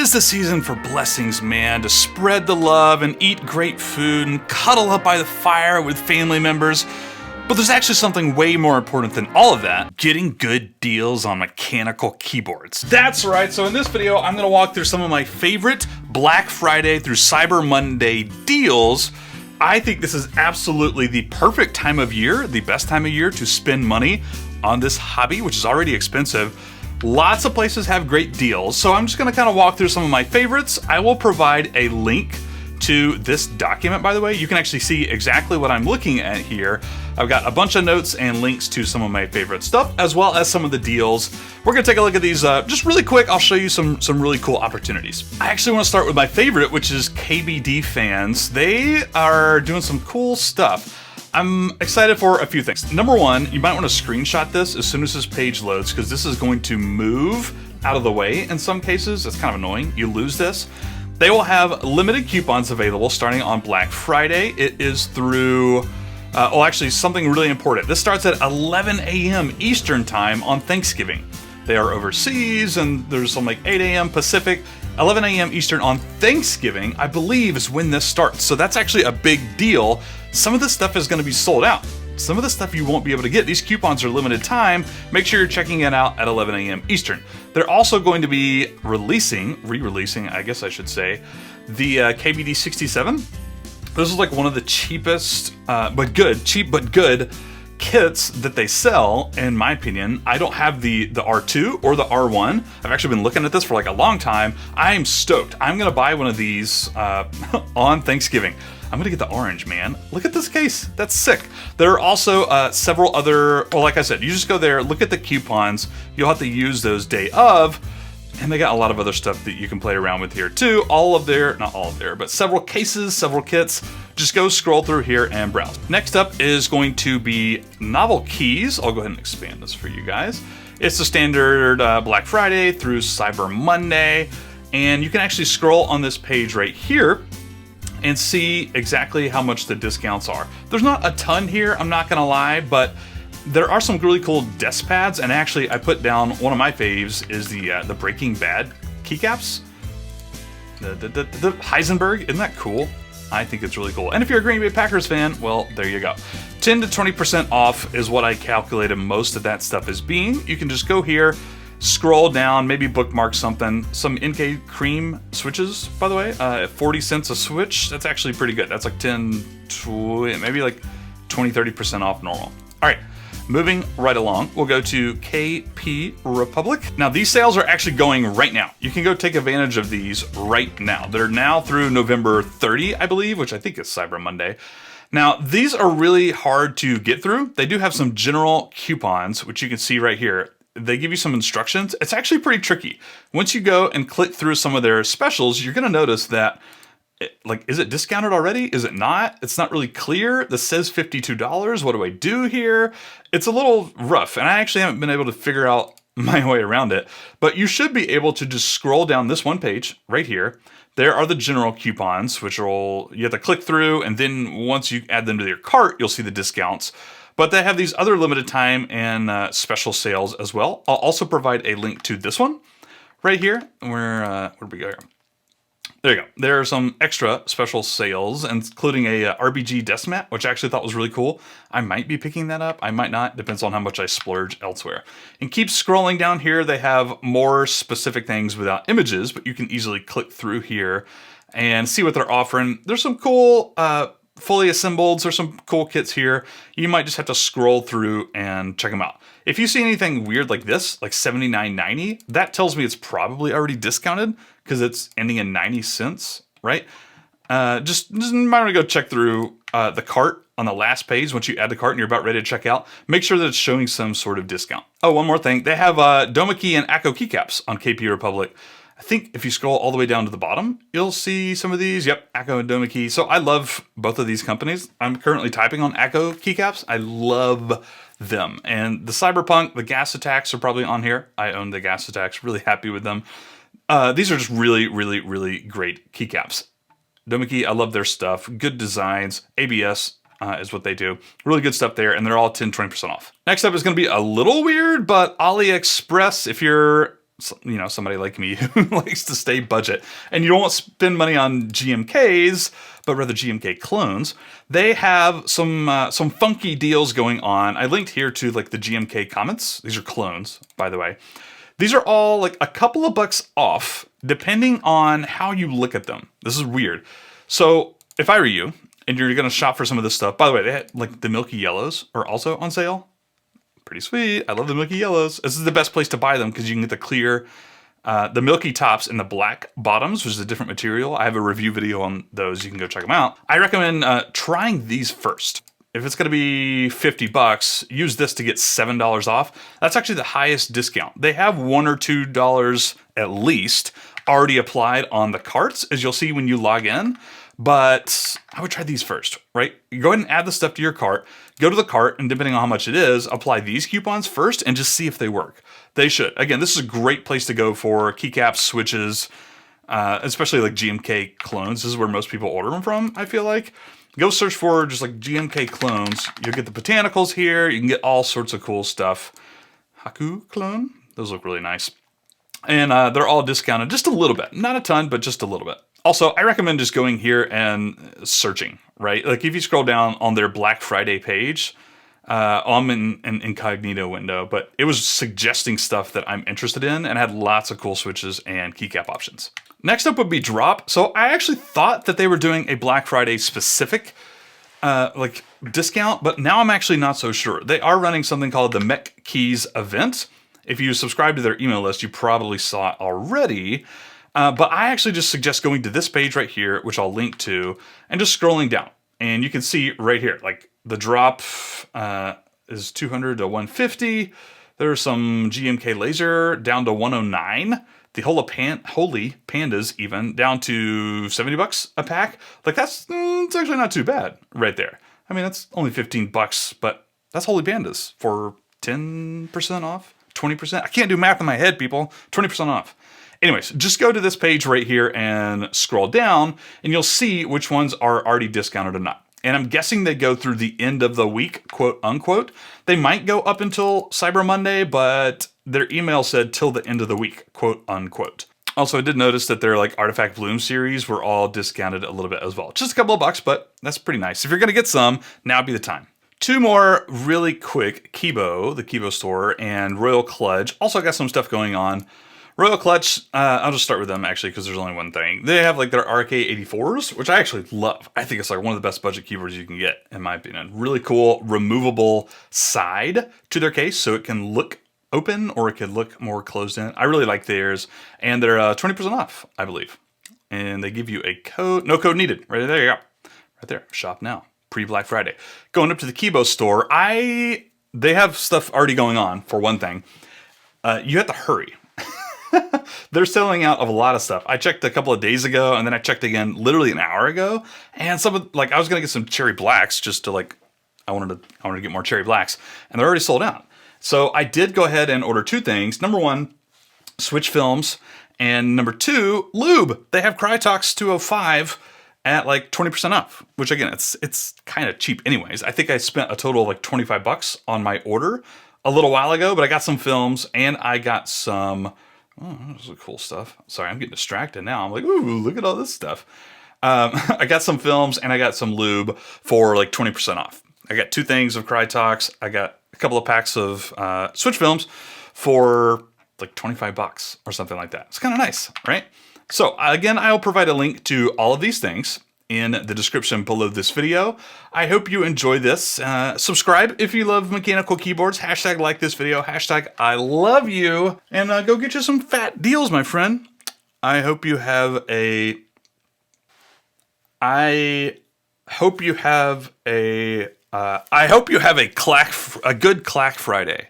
'Tis the season for blessings, man, to spread the love and eat great food and cuddle up by the fire with family members. But there's actually something way more important than all of that: getting good deals on mechanical keyboards. That's right, so in this video, I'm gonna walk through some of my favorite Black Friday through Cyber Monday deals. I think this is absolutely the perfect time of year, the best time of year to spend money on this hobby, which is already expensive. Lots of places have great deals, so I'm just gonna kind of walk through some of my favorites. I will provide a link to this document, by the way. You can actually see exactly what I'm looking at here. I've got a bunch of notes and links to some of my favorite stuff, as well as some of the deals. We're gonna take a look at these just really quick. I'll show you some really cool opportunities. I actually wanna start with my favorite, which is KBD Fans. They are doing some cool stuff. I'm excited for a few things. Number one, you might want to screenshot this as soon as this page loads, because this is going to move out of the way in some cases. It's kind of annoying. You lose this. They will have limited coupons available starting on Black Friday. It is through, oh, actually something really important. This starts at 11 a.m. Eastern time on Thanksgiving. They are overseas, and there's some like 8 a.m. Pacific. 11 a.m. Eastern on Thanksgiving, I believe, is when this starts. So that's actually a big deal. Some of this stuff is going to be sold out. Some of the stuff you won't be able to get. These coupons are limited time. Make sure you're checking it out at 11 a.m. Eastern. They're also going to be re-releasing, I guess I should say, the KBD 67. This is like one of the cheapest, cheap but good kits that they sell, in my opinion. I don't have the R2 or the R1. I've actually been looking at this for like a long time. I am stoked. I'm gonna buy one of these on Thanksgiving. I'm gonna get the orange, man. Look at this case, that's sick. There are also several other, well, like I said, you just go there, look at the coupons. You'll have to use those day of, and they got a lot of other stuff that you can play around with here too. Not all of their, but several cases, several kits. Just go scroll through here and browse. Next up is going to be Novel Keys. I'll go ahead and expand this for you guys. It's the standard Black Friday through Cyber Monday. And you can actually scroll on this page right here and see exactly how much the discounts are. There's not a ton here, I'm not gonna lie, but there are some really cool desk pads, and actually I put down one of my faves is the Breaking Bad keycaps. The Heisenberg, isn't that cool? I think it's really cool. And if you're a Green Bay Packers fan, well, there you go. 10 to 20% off is what I calculated most of that stuff as being. You can just go here, scroll down, maybe bookmark something. Some NK Cream switches, by the way, 40 cents a switch. That's actually pretty good. That's like 10, 20, maybe like 20, 30% off normal. All right. Moving right along, we'll go to KP Republic. Now, these sales are actually going right now. You can go take advantage of these right now. They're now through November 30, I believe, which I think is Cyber Monday. Now, these are really hard to get through. They do have some general coupons, which you can see right here. They give you some instructions. It's actually pretty tricky. Once you go and click through some of their specials, you're gonna notice that is it discounted already? Is it not? It's not really clear. This says $52. What do I do here? It's a little rough, and I actually haven't been able to figure out my way around it. But you should be able to just scroll down this one page right here. There are the general coupons, which you have to click through, and then once you add them to your cart, you'll see the discounts. But they have these other limited time and special sales as well. I'll also provide a link to this one right here. Where do we go here? There you go. There are some extra special sales, including a RBG desk mat, which I actually thought was really cool. I might be picking that up. I might not. Depends on how much I splurge elsewhere. And keep scrolling down here. They have more specific things without images, but you can easily click through here and see what they're offering. There's some cool fully assembled. There's some cool kits here. You might just have to scroll through and check them out. If you see anything weird like this, like $79.90, that tells me it's probably already discounted because it's ending in 90 cents, right? Just might want to go check through the cart on the last page. Once you add the cart and you're about ready to check out, make sure that it's showing some sort of discount. Oh, one more thing. They have Doma Key and Acco keycaps on KP Republic. I think if you scroll all the way down to the bottom, you'll see some of these. Yep, Acco and Doma Key. So I love both of these companies. I'm currently typing on Acco keycaps. I love them. And the Cyberpunk, the Gas Attacks are probably on here. I own the Gas Attacks. Really happy with them. These are just really, really, really great keycaps. Doma Key, I love their stuff. Good designs. ABS is what they do. Really good stuff there. And they're all 10, 20% off. Next up is going to be a little weird, but Aliexpress, if you're somebody like me who likes to stay budget, and you don't want to spend money on GMKs, but rather GMK clones, they have some funky deals going on. I linked here to like the GMK comments. These are clones, by the way. These are all like a couple of bucks off, depending on how you look at them. This is weird. So if I were you, and you're going to shop for some of this stuff, by the way, they had, like the Milky Yellows are also on sale. Pretty sweet. I love the Milky Yellows. This is the best place to buy them because you can get the clear, the Milky tops and the black bottoms, which is a different material. I have a review video on those. You can go check them out. I recommend trying these first. If it's going to be $50, use this to get $7 off. That's actually the highest discount. They have $1 or $2 at least already applied on the carts, as you'll see when you log in. But I would try these first, right? You go ahead and add the stuff to your cart, go to the cart, and depending on how much it is, apply these coupons first and just see if they work. They should. Again, this is a great place to go for keycaps, switches, especially like GMK clones. This is where most people order them from, I feel like. Go search for just like GMK clones. You'll get the botanicals here. You can get all sorts of cool stuff. Haku clone. Those look really nice. And they're all discounted just a little bit. Not a ton, but just a little bit. Also, I recommend just going here and searching, right? Like if you scroll down on their Black Friday page, I'm in an incognito window, but it was suggesting stuff that I'm interested in and had lots of cool switches and keycap options. Next up would be Drop. So I actually thought that they were doing a Black Friday specific like discount, but now I'm actually not so sure. They are running something called the MECH Keys event. If you subscribe to their email list, you probably saw it already. But I actually just suggest going to this page right here, which I'll link to, and just scrolling down. And you can see right here, like the drop is 200 to 150. There's some GMK laser down to 109. The Holy Pandas even down to $70 a pack. Like it's actually not too bad right there. I mean, that's only $15, but that's Holy Pandas for 10% off, 20%. I can't do math in my head, people. 20% off. Anyways, just go to this page right here and scroll down, and you'll see which ones are already discounted or not. And I'm guessing they go through the end of the week, quote unquote. They might go up until Cyber Monday, but their email said till the end of the week, quote unquote. Also, I did notice that their like Artifact Bloom series were all discounted a little bit as well. Just a couple of bucks, but that's pretty nice. If you're gonna get some, now would be the time. Two more really quick, Kibo, the Kibo store, and Royal Clutch. Also got some stuff going on. Royal Clutch, I'll just start with them actually because there's only one thing. They have like their RK84s, which I actually love. I think it's like one of the best budget keyboards you can get, in my opinion. Really cool removable side to their case so it can look open or it could look more closed in. I really like theirs, and they're 20% off, I believe. And they give you a code, no code needed. Right there you go. Right there, shop now, pre-Black Friday. Going up to the Kibo store, they have stuff already going on, for one thing. You have to hurry. They're selling out of a lot of stuff. I checked a couple of days ago, and then I checked again literally an hour ago. And some of I was gonna get some cherry blacks just to I wanted to get more cherry blacks, and they're already sold out. So I did go ahead and order two things. Number one, switch films, and number two, lube. They have Crytox 205 at like 20% off, which again, it's kind of cheap anyways. I think I spent a total of like $25 on my order a little while ago, but I got some films and I got some. Oh, this is cool stuff. Sorry, I'm getting distracted now. I'm like, ooh, look at all this stuff. I got some films and I got some lube for like 20% off. I got two things of Crytox. I got a couple of packs of switch films for like $25 or something like that. It's kind of nice, right? So again, I'll provide a link to all of these things in the description below this video. I hope you enjoy this. Subscribe if you love mechanical keyboards. Hashtag like this video. Hashtag I love you. And go get you some fat deals, my friend. I hope you have a good Clack Friday.